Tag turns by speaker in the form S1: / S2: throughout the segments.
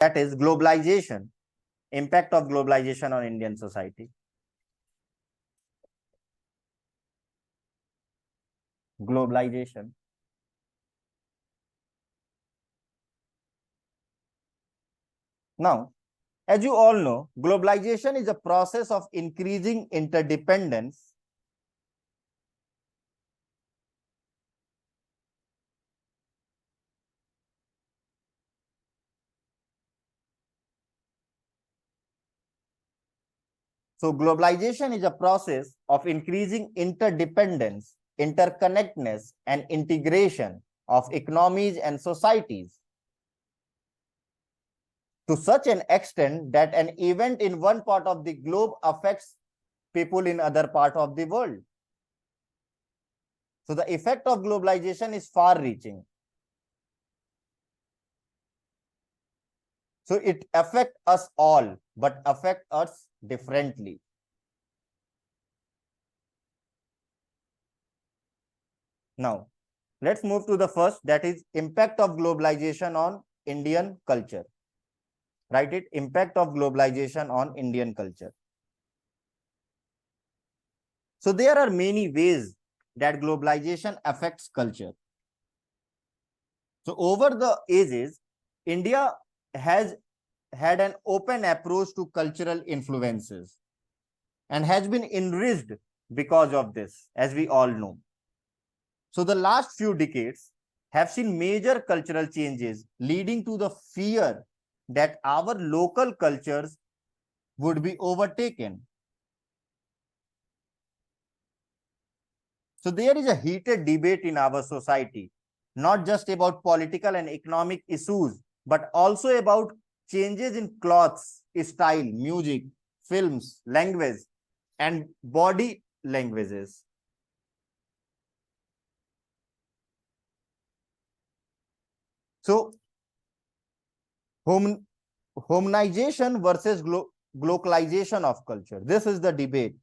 S1: that is globalization, impact of globalization on Indian society. Globalization. Now, as you all know, globalization is a process of increasing interdependence So globalization is a process of increasing interdependence, interconnectedness, and integration of economies and societies to such an extent that an event in one part of the globe affects people in other part of the world. So the effect of globalization is far-reaching. So it affects us all, but affects us differently. Now, let's move to the first, that is impact of globalization on Indian culture. Write it, impact of globalization on Indian culture. So there are many ways that globalization affects culture. So over the ages, India has had an open approach to cultural influences and has been enriched because of this, as we all know. So the last few decades have seen major cultural changes leading to the fear that our local cultures would be overtaken. So there is a heated debate in our society, not just about political and economic issues, but also about changes in clothes, style, music, films, language, and body languages. So homogenization versus globalization of culture. This is the debate.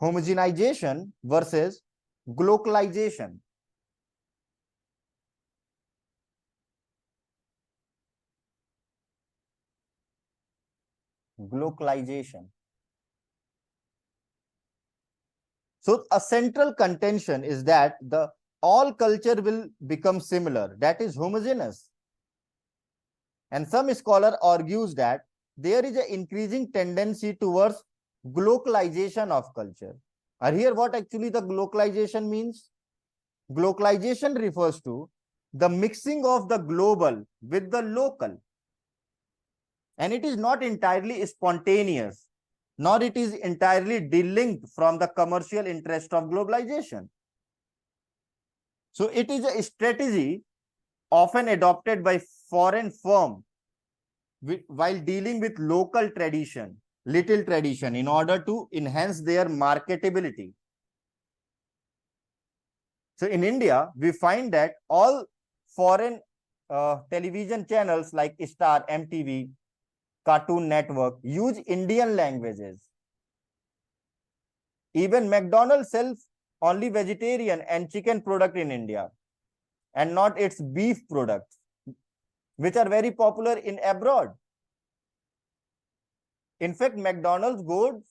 S1: Homogenization versus globalization. Globalization. So a central contention is that the all culture will become similar, that is homogeneous. And some scholar argues that there is an increasing tendency towards globalization of culture. And here what actually the globalization means? Globalization refers to the mixing of the global with the local. And it is not entirely spontaneous, nor it is entirely delinked from the commercial interest of globalization. So it is a strategy often adopted by foreign firms while dealing with local tradition, little tradition, in order to enhance their marketability. So in India, we find that all foreign television channels like Star, MTV, Cartoon Network use Indian languages. Even McDonald's sells only vegetarian and chicken product in India and not its beef products, which are very popular in abroad. In fact, McDonald's goes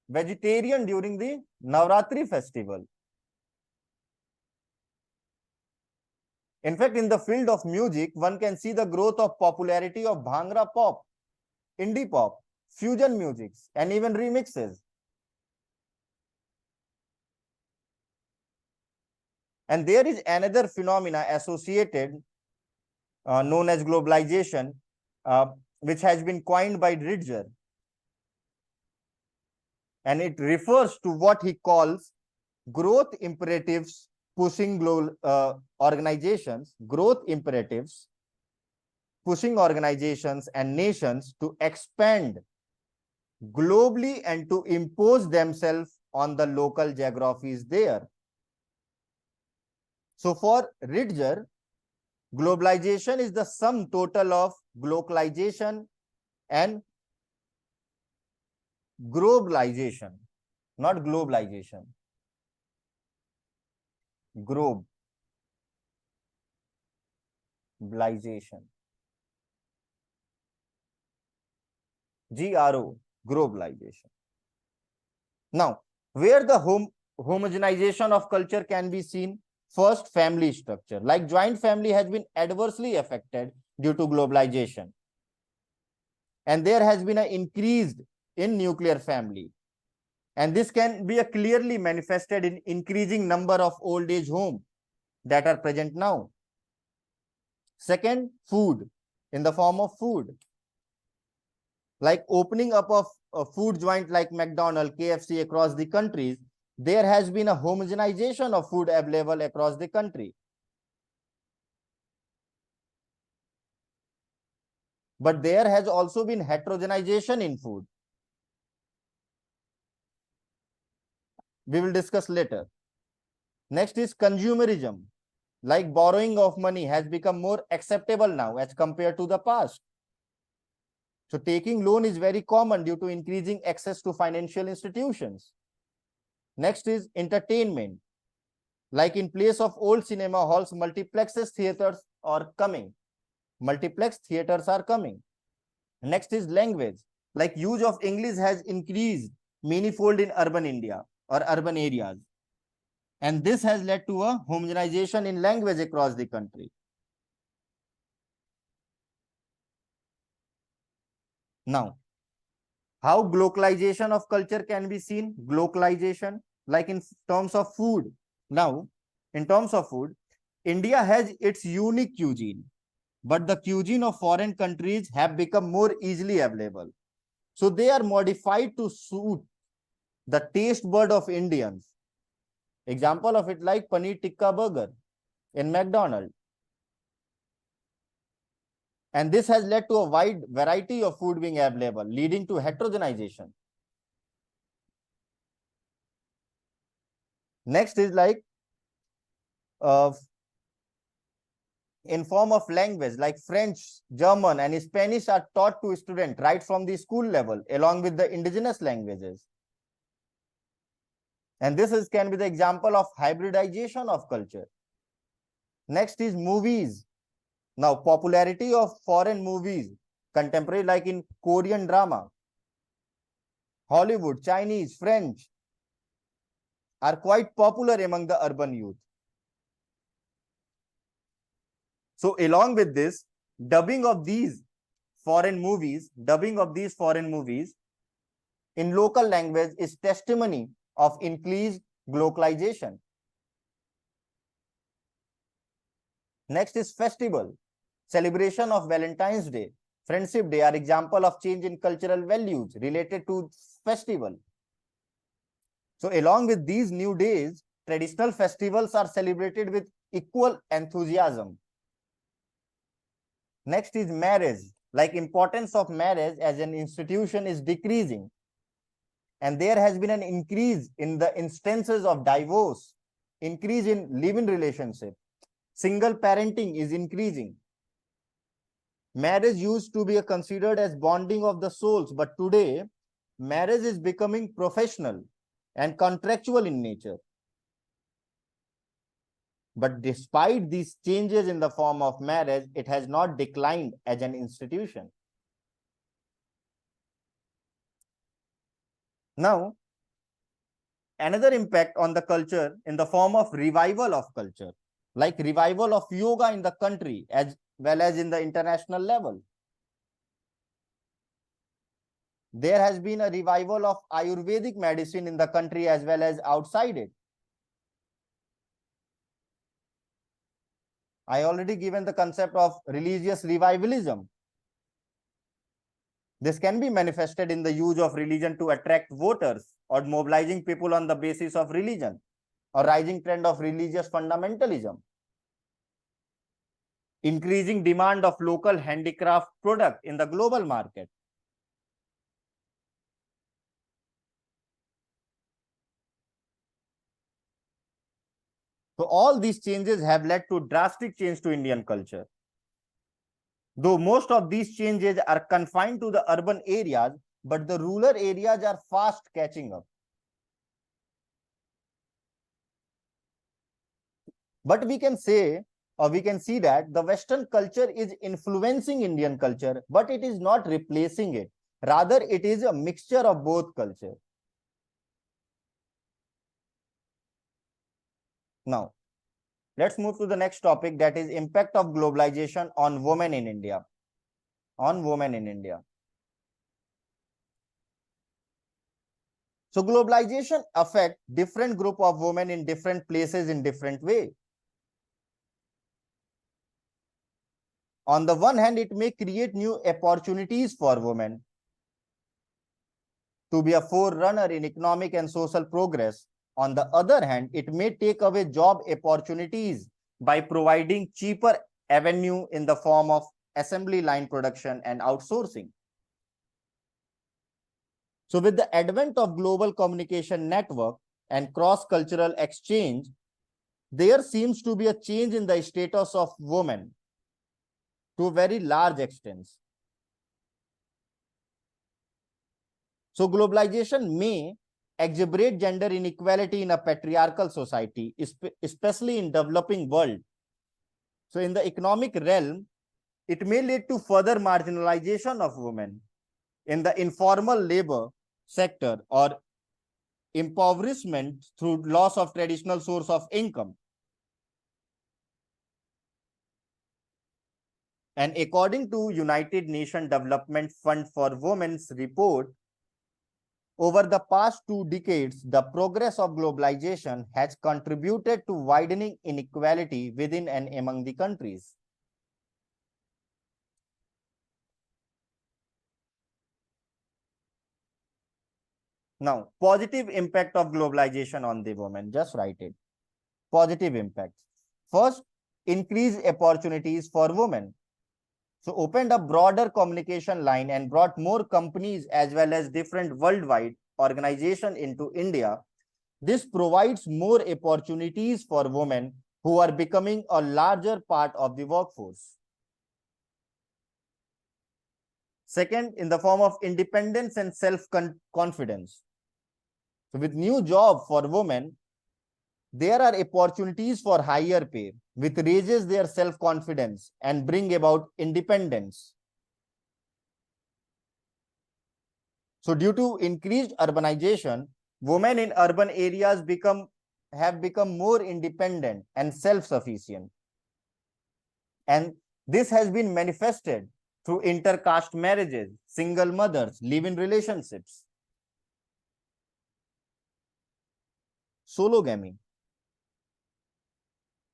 S1: vegetarian during the Navratri festival. In fact, in the field of music, one can see the growth of popularity of Bhangra pop, indie pop, fusion musics, and even remixes. And there is another phenomena associated known as globalization, which has been coined by Ridger. And it refers to what he calls growth imperatives pushing growth imperatives pushing organizations and nations to expand globally and to impose themselves on the local geographies there. So for Ridger, globalization is the sum total of globalization and globalization, not globalization. Globalization. GRO, globalization. Now, where the homogenization of culture can be seen? First, family structure. Like joint family has been adversely affected due to globalization. And there has been an increase in nuclear family. And this can be clearly manifested in increasing number of old age homes that are present now. Second, food, in the form of food. Like opening up of a food joint like McDonald's, KFC across the countries, there has been a homogenization of food available across the country. But there has also been heterogenization in food. We will discuss later. Next is consumerism. Like borrowing of money has become more acceptable now as compared to the past. So taking loan is very common due to increasing access to financial institutions. Next is entertainment. Like in place of old cinema halls, multiplexes theaters are coming. Multiplex theaters are coming. Next is language. Like use of English has increased manifold in urban India or urban areas. And this has led to a homogenization in language across the country. Now, how globalization of culture can be seen? Globalization, like in terms of food. Now, in terms of food, India has its unique cuisine, but the cuisine of foreign countries have become more easily available. So they are modified to suit the taste bud of Indians. Example of it like paneer tikka burger in McDonald's. And this has led to a wide variety of food being available, leading to heterogenization. Next is like in form of language, like French, German, and Spanish are taught to students right from the school level, along with the indigenous languages. And this can be the example of hybridization of culture. Next is movies. Now, popularity of foreign movies, contemporary like in Korean drama, Hollywood, Chinese, French, are quite popular among the urban youth. So along with this, dubbing of these foreign movies in local language is testimony of increased globalization. Next is festival. Celebration of Valentine's Day, Friendship Day are example of change in cultural values related to festival. So along with these new days, traditional festivals are celebrated with equal enthusiasm. Next is marriage. Like importance of marriage as an institution is decreasing. And there has been an increase in the instances of divorce, increase in live-in relationship. Single parenting is increasing. Marriage used to be considered as bonding of the souls, but today marriage is becoming professional and contractual in nature. But despite these changes in the form of marriage, it has not declined as an institution. Now, another impact on the culture in the form of revival of culture, like revival of yoga in the country as well as in the international level. There has been a revival of Ayurvedic medicine in the country as well as outside it. I already given the concept of religious revivalism. This can be manifested in the use of religion to attract voters or mobilizing people on the basis of religion, or rising trend of religious fundamentalism. Increasing demand of local handicraft product in the global market. So all these changes have led to drastic change to Indian culture. Though most of these changes are confined to the urban areas, but the rural areas are fast catching up. But we can say, or we can see, that the Western culture is influencing Indian culture, but it is not replacing it. Rather, it is a mixture of both culture. Now, let's move to the next topic, that is impact of globalization on women in India. On women in India. So globalization affect different group of women in different places in different way. On the one hand, it may create new opportunities for women to be a forerunner in economic and social progress. On the other hand, it may take away job opportunities by providing cheaper avenue in the form of assembly line production and outsourcing. So with the advent of global communication network and cross-cultural exchange, there seems to be a change in the status of women to a very large extent. So globalization may exacerbate gender inequality in a patriarchal society, especially in developing world. So in the economic realm, it may lead to further marginalization of women in the informal labor sector or impoverishment through loss of traditional source of income. And according to United Nations Development Fund for Women's report, over the past 2 decades, the progress of globalization has contributed to widening inequality within and among the countries. Now, positive impact of globalization on the women, just write it. Positive impact. First, increased opportunities for women. So opened a broader communication line and brought more companies as well as different worldwide organizations into India. This provides more opportunities for women who are becoming a larger part of the workforce. Second, in the form of independence and self-confidence. So with new job for women, there are opportunities for higher pay, which raises their self-confidence and bring about independence. So due to increased urbanization, women in urban areas have become more independent and self-sufficient. And this has been manifested through intercaste marriages, single mothers, live-in relationships, sologamy.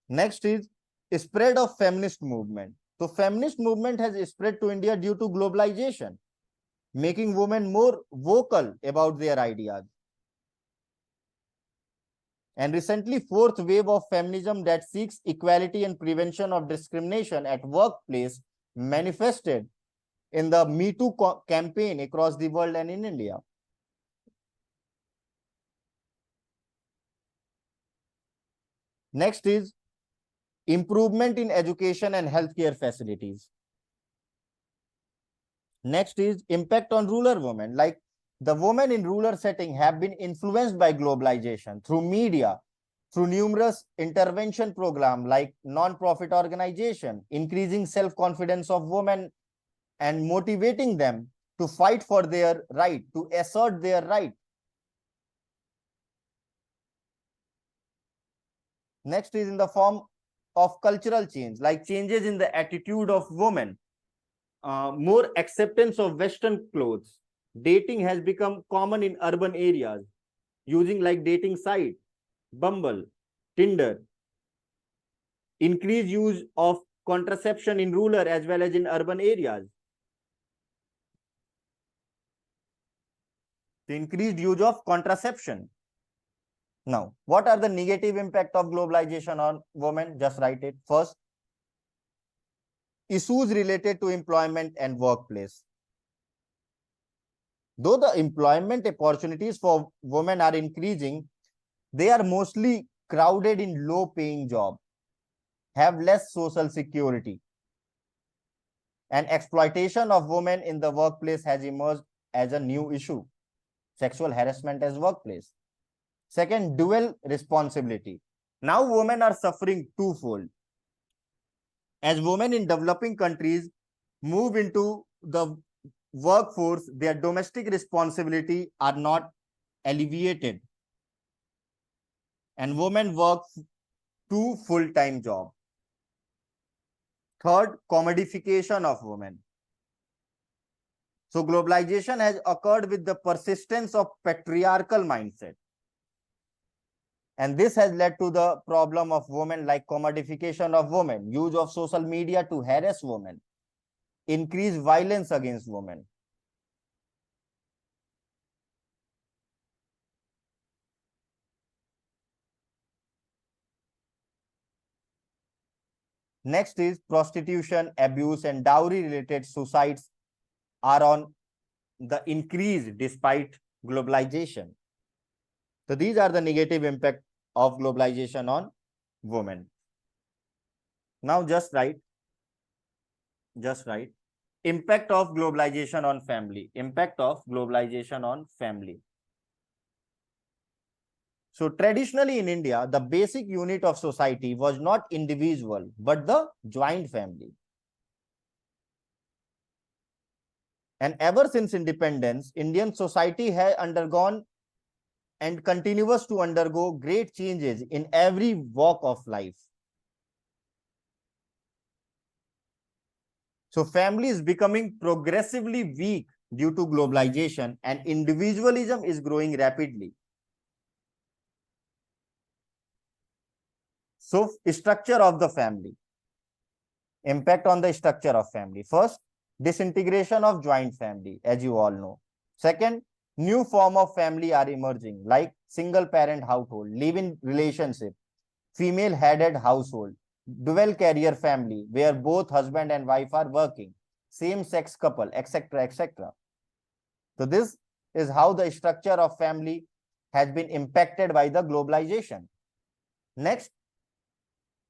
S1: Next is spread of feminist movement. So feminist movement has spread to India due to globalization, making women more vocal about their ideas. And recently, fourth wave of feminism that seeks equality and prevention of discrimination at workplace manifested in the Me Too campaign across the world and in India. Next is improvement in education and healthcare facilities. Next is impact on rural women. Like the women in rural setting have been influenced by globalization through media, through numerous intervention programs like non-profit organization, increasing self-confidence of women and motivating them to fight for their right, to assert their right. Next is in the form of cultural change, like changes in the attitude of women, more acceptance of Western clothes. Dating has become common in urban areas, using like dating site, Bumble, Tinder. Increased use of contraception in rural as well as in urban areas. The increased use of contraception. Now, what are the negative impact of globalization on women? Just write it. First, issues related to employment and workplace. Though the employment opportunities for women are increasing, they are mostly crowded in low-paying jobs, have less social security, and exploitation of women in the workplace has emerged as a new issue. Sexual harassment as workplace. Second, dual responsibility. Now women are suffering twofold. As women in developing countries move into the workforce, their domestic responsibility are not alleviated, and women work 2 full-time jobs. Third, commodification of women. So globalization has occurred with the persistence of patriarchal mindset. And this has led to the problem of women, like commodification of women, use of social media to harass women, increased violence against women. Next is prostitution, abuse, and dowry related suicides are on the increase despite globalization. So these are the negative impact of globalization on women. Now just write impact of globalization on family. Impact of globalization on family. So traditionally in India, the basic unit of society was not individual, but the joint family. And ever since independence, Indian society has undergone and continues to undergo great changes in every walk of life. So family is becoming progressively weak due to globalization, and individualism is growing rapidly. So structure of the family. Impact on the structure of family. First, disintegration of joint family, as you all know. Second, new form of family are emerging, like single parent household, live-in relationship, female headed household, dual career family, where both husband and wife are working, same sex couple, etc., etc. So this is how the structure of family has been impacted by the globalization. Next,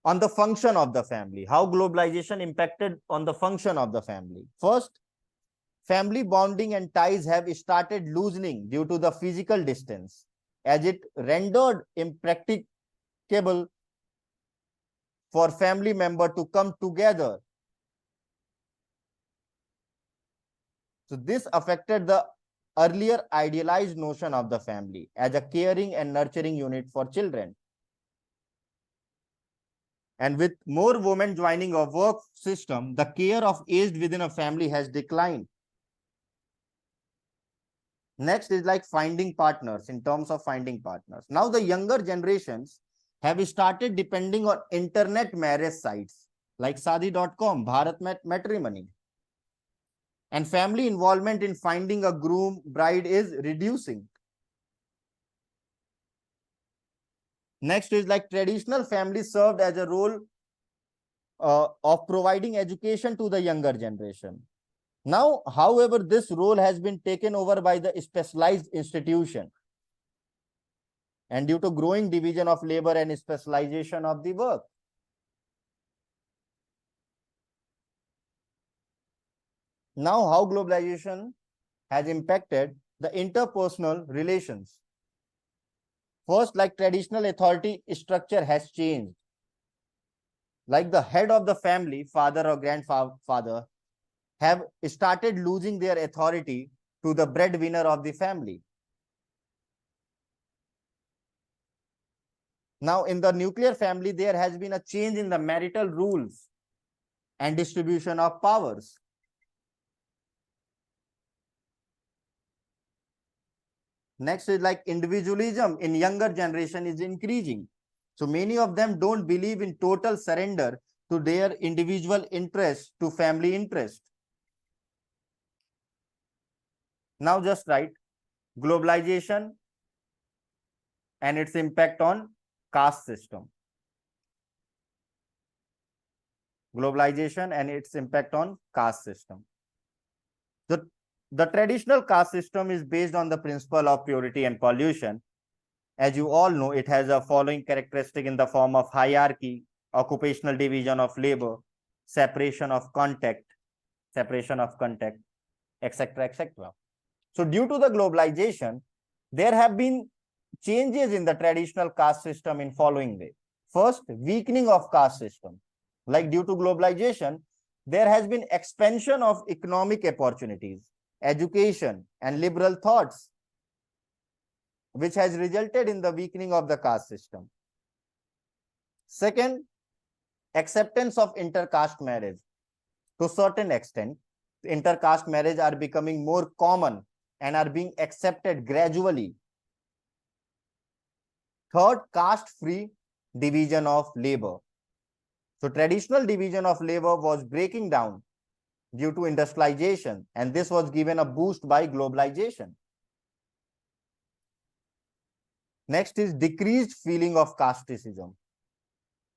S1: on the function of the family, how globalization impacted on the function of the family. First, family bonding and ties have started loosening due to the physical distance, as it rendered impracticable for family member to come together. So this affected the earlier idealized notion of the family as a caring and nurturing unit for children. And with more women joining a work system, the care of aged within a family has declined. Next is like finding partners, in terms of finding partners. Now the younger generations have started depending on internet marriage sites like Sadi.com, Bharat Matrimony. And family involvement in finding a groom bride is reducing. Next is like traditional families served as a role of providing education to the younger generation. Now, however, this role has been taken over by the specialized institution, and due to growing division of labor and specialization of the work. Now, how globalization has impacted the interpersonal relations. First, like traditional authority structure has changed. Like the head of the family, father or grandfather, have started losing their authority to the breadwinner of the family. Now, in the nuclear family, there has been a change in the marital rules and distribution of powers. Next is like individualism in younger generation is increasing. So many of them don't believe in total surrender to their individual interest to family interest. Now just write globalization and its impact on caste system. Globalization and its impact on caste system. The traditional caste system is based on the principle of purity and pollution. As you all know, it has a following characteristic in the form of hierarchy, occupational division of labor, separation of contact, etc., etc. So due to the globalization, there have been changes in the traditional caste system in following way. First, weakening of caste system. Like due to globalization, there has been expansion of economic opportunities. education, and liberal thoughts, which has resulted in the weakening of the caste system. Second, acceptance of intercaste marriage. To a certain extent, intercaste marriage are becoming more common and are being accepted gradually. Third, caste-free division of labor. So traditional division of labor was breaking down due to industrialization, and this was given a boost by globalization. Next is decreased feeling of casteism.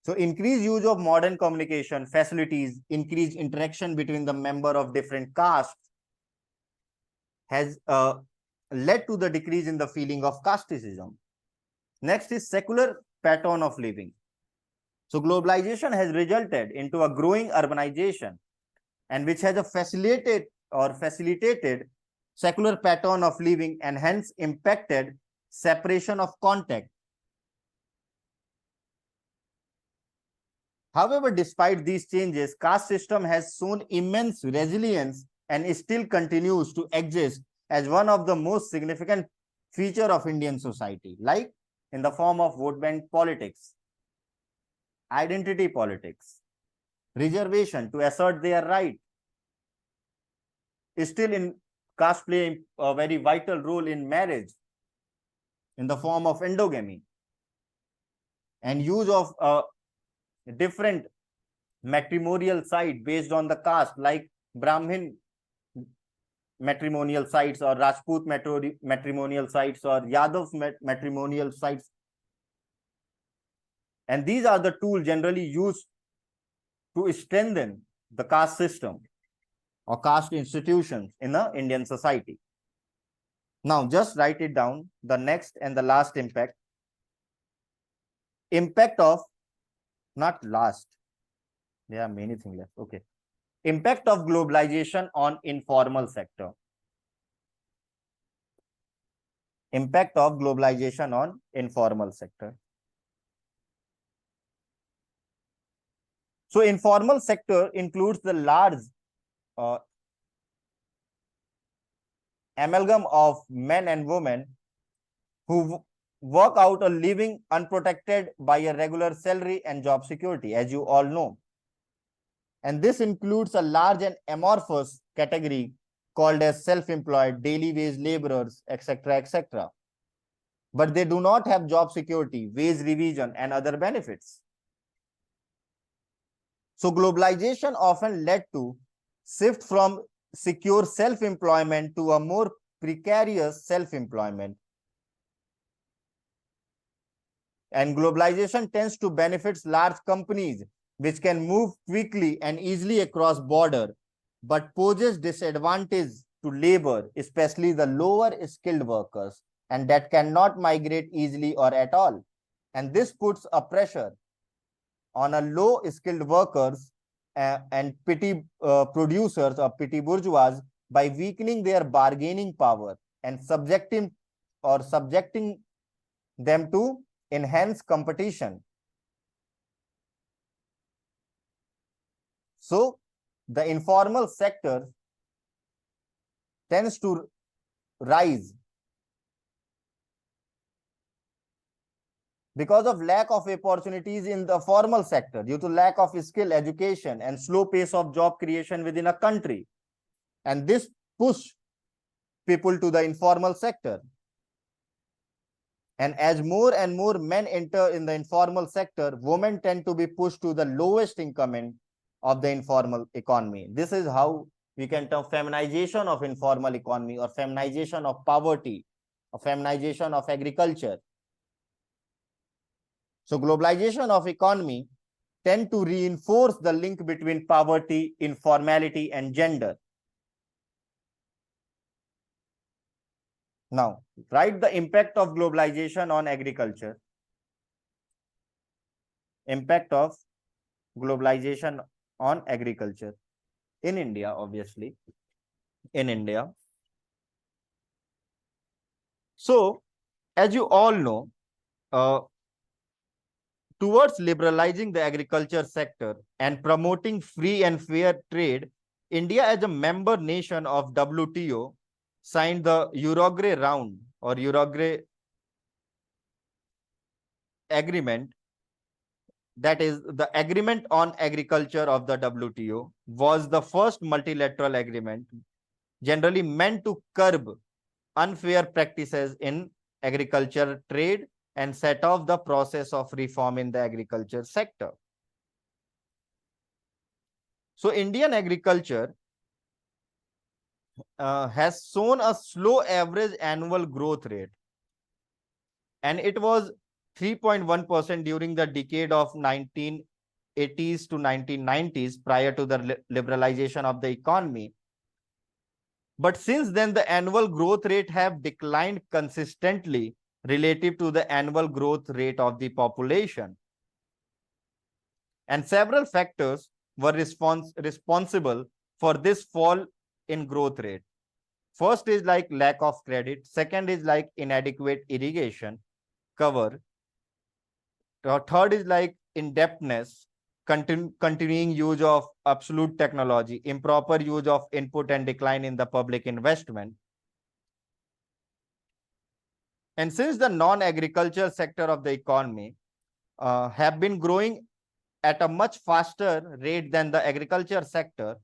S1: So increased use of modern communication facilities, increased interaction between the member of different castes has led to the decrease in the feeling of casteism. Next is secular pattern of living. So globalization has resulted into a growing urbanization, and which has facilitated secular pattern of living and hence impacted separation of contact. However, despite these changes, caste system has shown immense resilience and still continues to exist as one of the most significant feature of Indian society, like in the form of vote bank politics, identity politics, reservation to assert their right. Still in caste play a very vital role in marriage in the form of endogamy and use of different matrimonial site based on the caste, like Brahmin matrimonial sites or Rajput matrimonial sites or Yadav matrimonial sites. And these are the tools generally used to strengthen the caste system or caste institutions in the Indian society. Now, just write it down, the next and the last impact. Impact of, not last, there are many things left. Okay. Impact of globalization on informal sector. Impact of globalization on informal sector. So informal sector includes the large amalgam of men and women who work out a living unprotected by a regular salary and job security, as you all know. And this includes a large and amorphous category called as self-employed, daily wage laborers, etc., etc. But they do not have job security, wage revision, and other benefits. So globalization often led to shift from secure self-employment to a more precarious self-employment. And globalization tends to benefit large companies which can move quickly and easily across border, but poses disadvantage to labor, especially the lower skilled workers, and that cannot migrate easily or at all. And this puts a pressure on a low skilled workers and petty producers or petty bourgeois by weakening their bargaining power and subjecting them to enhance competition. So the informal sector tends to rise because of lack of opportunities in the formal sector due to lack of skill, education, and slow pace of job creation within a country. And this push people to the informal sector. And as more and more men enter in the informal sector, women tend to be pushed to the lowest income of the informal economy. This is how we can term feminization of informal economy or feminization of poverty or feminization of agriculture. So globalization of economy tend to reinforce the link between poverty, informality, and gender. Now, write the impact of globalization on agriculture. Impact of globalization on agriculture in India, obviously, in India. So, as you all know, towards liberalizing the agriculture sector and promoting free and fair trade, India as a member nation of WTO signed the Uruguay Round or Uruguay Agreement, that is the Agreement on Agriculture of the WTO, was the first multilateral agreement generally meant to curb unfair practices in agriculture trade and set off the process of reform in the agriculture sector. So Indian agriculture has shown a slow average annual growth rate, and it was 3.1% during the decade of 1980s to 1990s prior to the liberalization of the economy. But since then, the annual growth rate have declined consistently relative to the annual growth rate of the population. And several factors were responsible for this fall in growth rate. First is like lack of credit. Second is like inadequate irrigation cover. Third is like indebtedness, continuing use of absolute technology, improper use of input, and decline in the public investment. And since the non-agriculture sector of the economy have been growing at a much faster rate than the agriculture sector,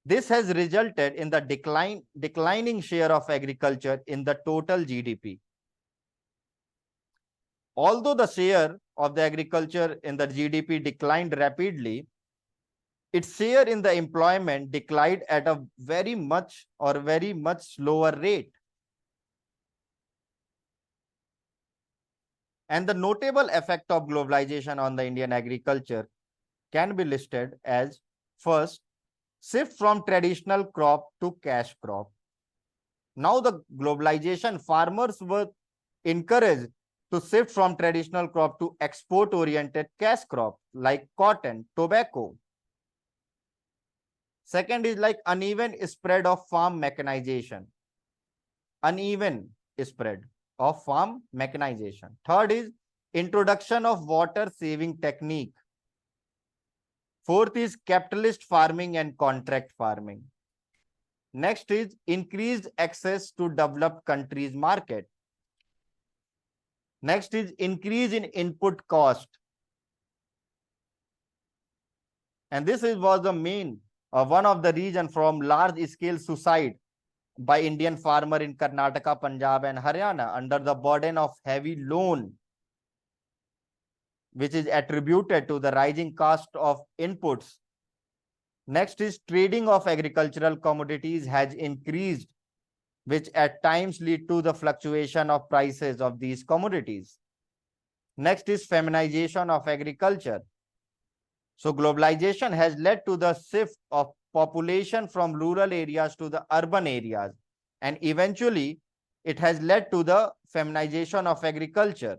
S1: this has resulted in the declining share of agriculture in the total GDP. Although the share of the agriculture in the GDP declined rapidly, its share in the employment declined at a very much slower rate. And the notable effect of globalization on the Indian agriculture can be listed as: first, shift from traditional crop to cash crop. Now the globalization, farmers were encouraged to shift from traditional crop to export-oriented cash crop like cotton, tobacco. Second is like uneven spread of farm mechanization. Uneven spread of farm mechanization. Third is introduction of water-saving technique. Fourth is capitalist farming and contract farming. Next is increased access to developed countries' market. Next is increase in input cost. And this was the main one of the reason from large scale suicide by Indian farmer in Karnataka, Punjab and Haryana under the burden of heavy loan, which is attributed to the rising cost of inputs. Next is trading of agricultural commodities has increased, which at times lead to the fluctuation of prices of these commodities. Next is feminization of agriculture. So globalization has led to the shift of population from rural areas to the urban areas, and eventually it has led to the feminization of agriculture.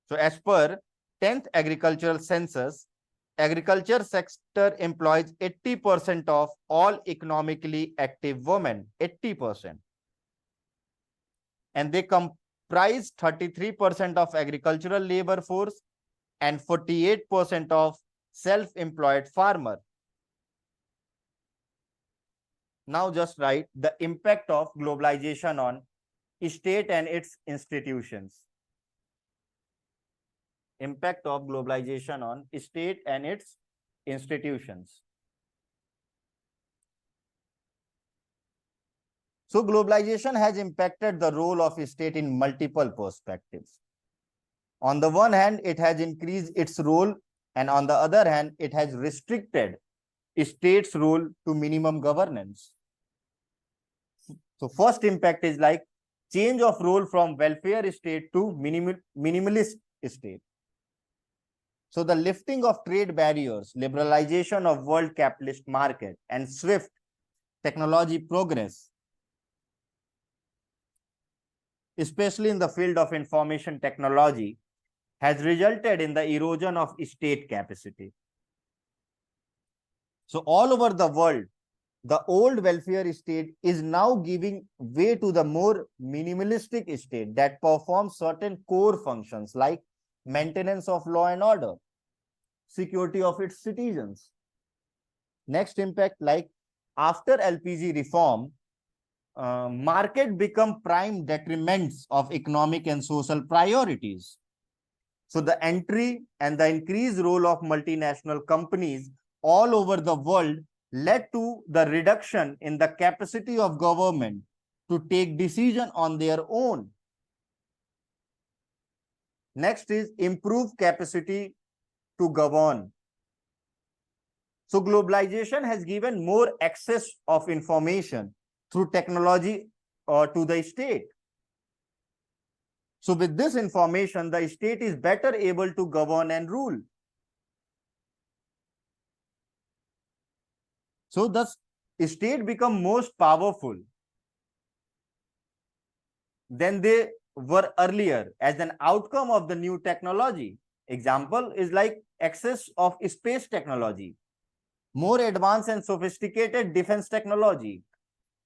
S1: So as per 10th agricultural census, agriculture sector employs 80% of all economically active women, 80%. And they comprise 33% of agricultural labor force and 48% of self-employed farmer. Now just write the impact of globalization on state and its institutions. Impact of globalization on state and its institutions. So globalization has impacted the role of state in multiple perspectives. On the one hand, it has increased its role, and on the other hand, it has restricted state's role to minimum governance. So first impact is like change of role from welfare state to minimalist state. So the lifting of trade barriers, liberalization of world capitalist market, and swift technology progress, especially in the field of information technology, has resulted in the erosion of state capacity. So all over the world, the old welfare state is now giving way to the more minimalistic state that performs certain core functions like maintenance of law and order, security of its citizens. Next impact like after LPG reform, market become prime detriments of economic and social priorities. So the entry and the increased role of multinational companies all over the world led to the reduction in the capacity of government to take decision on their own. Next is improved capacity to govern. So globalization has given more access of information through technology to the state. So with this information, the state is better able to govern and rule. So the state become most powerful than they were earlier as an outcome of the new technology. Example is like access of space technology, more advanced and sophisticated defense technology,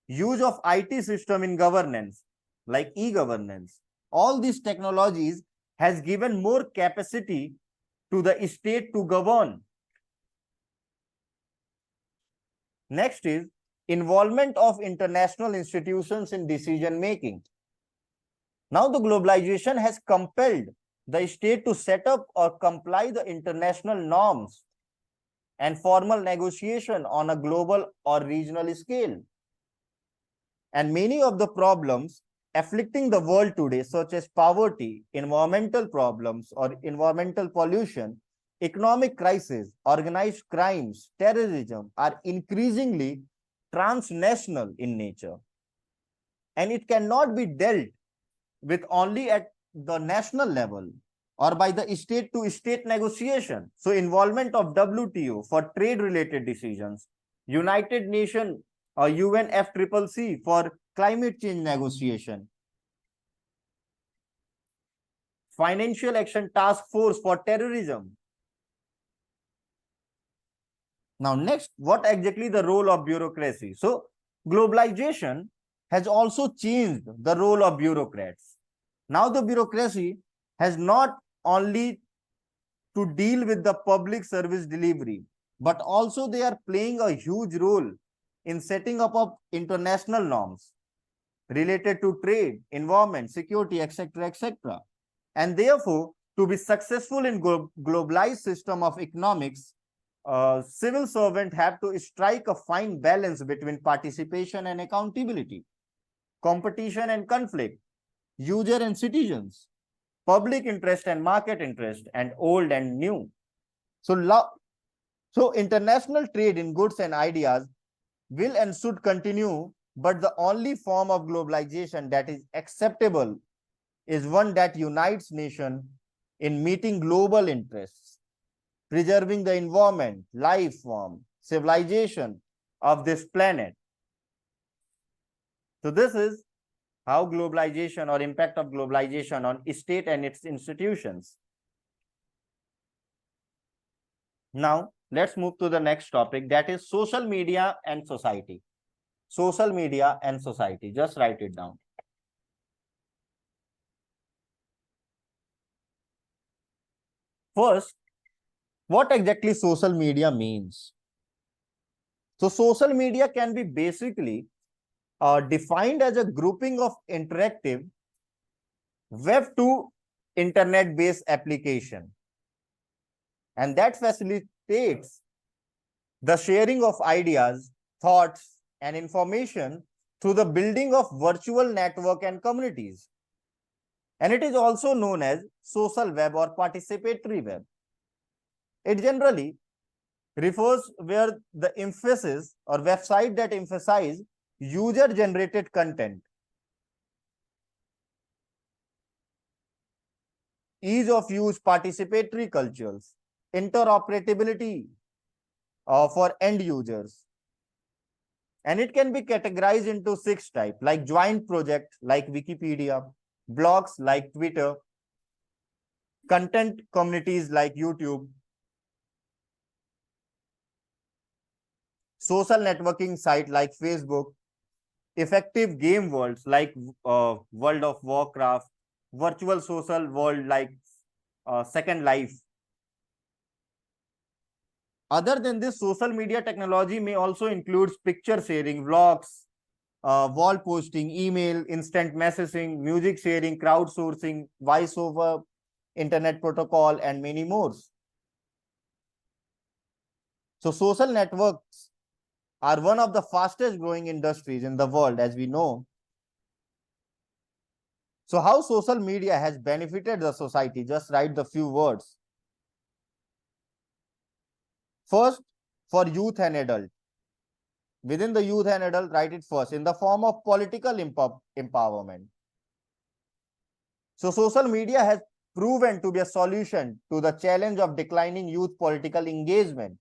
S1: use of IT system in governance, like e-governance. All these technologies has given more capacity to the state to govern. Next is involvement of international institutions in decision making. Now the globalization has compelled the state to set up or comply the international norms and formal negotiation on a global or regional scale. And many of the problems afflicting the world today, such as poverty, environmental problems or environmental pollution, economic crisis, organized crimes, terrorism, are increasingly transnational in nature. And it cannot be dealt with only at the national level or by the state to state negotiation. So involvement of WTO for trade related decisions, United Nations or UNFCCC for climate change negotiation, Financial Action Task Force for terrorism. Now next, what exactly the role of bureaucracy? So globalization has also changed the role of bureaucrats. Now the bureaucracy has not only to deal with the public service delivery, but also they are playing a huge role in setting up of international norms related to trade, environment, security, etc., etc. And therefore, to be successful in globalized system of economics, civil servants have to strike a fine balance between participation and accountability, competition and conflict, user and citizens, public interest and market interest, and old and new. So international trade in goods and ideas will and should continue, but the only form of globalization that is acceptable is one that unites nations in meeting global interests, preserving the environment, life form, civilization of this planet. So this is how globalization or impact of globalization on state and its institutions. Now, let's move to the next topic, that is social media and society. Social media and society. Just write it down. First, what exactly social media means? So social media can be basically defined as a grouping of interactive web to internet based application, and that facilitates the sharing of ideas, thoughts, and information through the building of virtual network and communities. And it is also known as social web or participatory web. It generally refers where the emphasis or website that emphasize user generated content, ease of use, participatory cultures, interoperability for end users. And it can be categorized into 6 types, like joint project like Wikipedia, blogs like Twitter, content communities like YouTube, social networking site like Facebook, effective game worlds like World of Warcraft, virtual social world like Second Life. Other than this, social media technology may also include picture sharing, vlogs, wall posting, email, instant messaging, music sharing, crowdsourcing, voice over internet protocol, and many more. So social networks are one of the fastest growing industries in the world, as we know. So how social media has benefited the society? Just write the few words. First, for youth and adult. Within the youth and adult, write it first, in the form of political empowerment. So social media has proven to be a solution to the challenge of declining youth political engagement,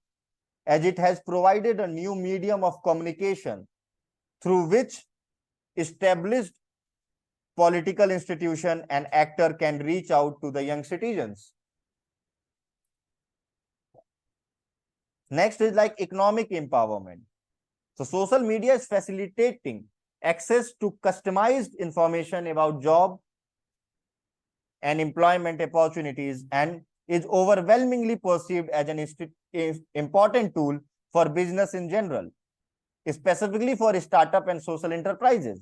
S1: as it has provided a new medium of communication through which established political institution and actor can reach out to the young citizens. Next is like economic empowerment. So social media is facilitating access to customized information about job and employment opportunities, and is overwhelmingly perceived as an important tool for business in general, specifically for startup and social enterprises.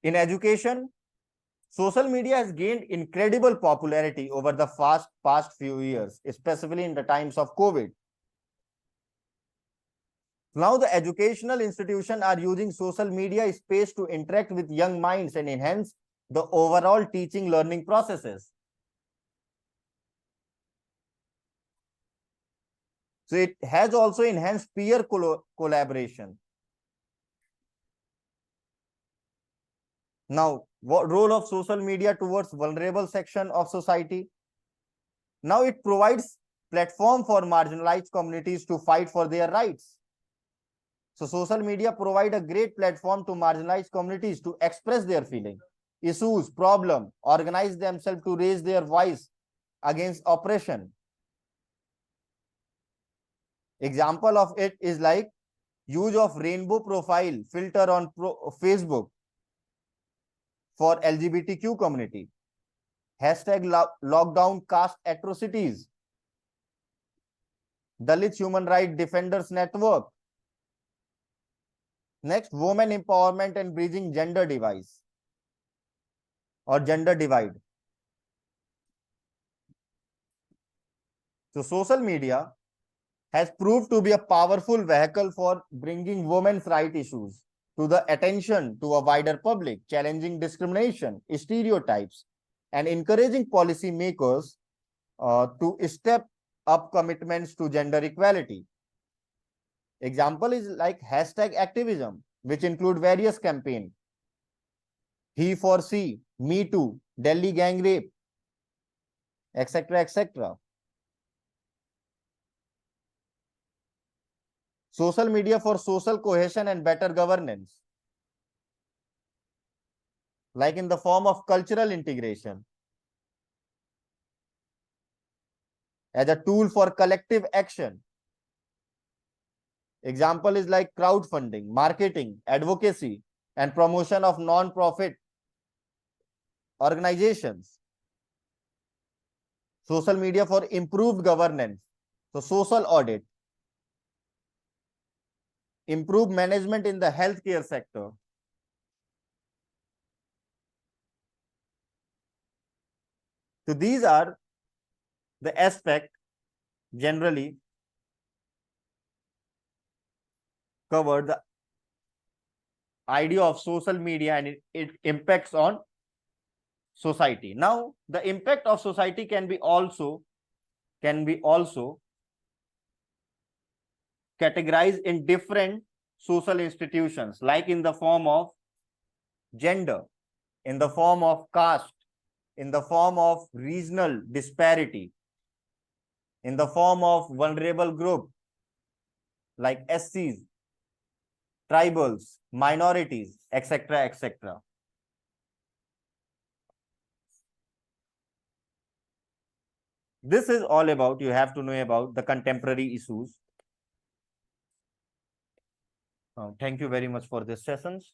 S1: In education, social media has gained incredible popularity over the past few years, especially in the times of COVID. Now the educational institutions are using social media space to interact with young minds and enhance the overall teaching learning processes. So it has also enhanced peer collaboration. Now, what role of social media towards vulnerable section of society? Now it provides platform for marginalized communities to fight for their rights. So social media provide a great platform to marginalized communities to express their feeling, issues, problem, organize themselves to raise their voice against oppression. Example of it is like use of rainbow profile filter on Facebook for LGBTQ community. Hashtag lockdown caste atrocities. Dalit Human Rights Defenders Network. Next, women empowerment and bridging gender device or gender divide. So social media has proved to be a powerful vehicle for bringing women's rights issues to the attention to a wider public, challenging discrimination, stereotypes, and encouraging policy makers to step up commitments to gender equality. Example is like hashtag activism, which include various campaigns. He for C, Me Too, Delhi gang rape, etc., etc. Social media for social cohesion and better governance, like in the form of cultural integration, as a tool for collective action. Example is like crowdfunding, marketing, advocacy, and promotion of non-profit organizations. Social media for improved governance, so social audit, improved management in the healthcare sector. So these are the aspect generally covered the idea of social media and it impacts on society. Now, the impact of society can be also categorized in different social institutions, like in the form of gender, in the form of caste, in the form of regional disparity, in the form of vulnerable group like SCs, tribals, minorities, etc., etc. This is all about, you have to know about the contemporary issues. Thank you very much for this sessions.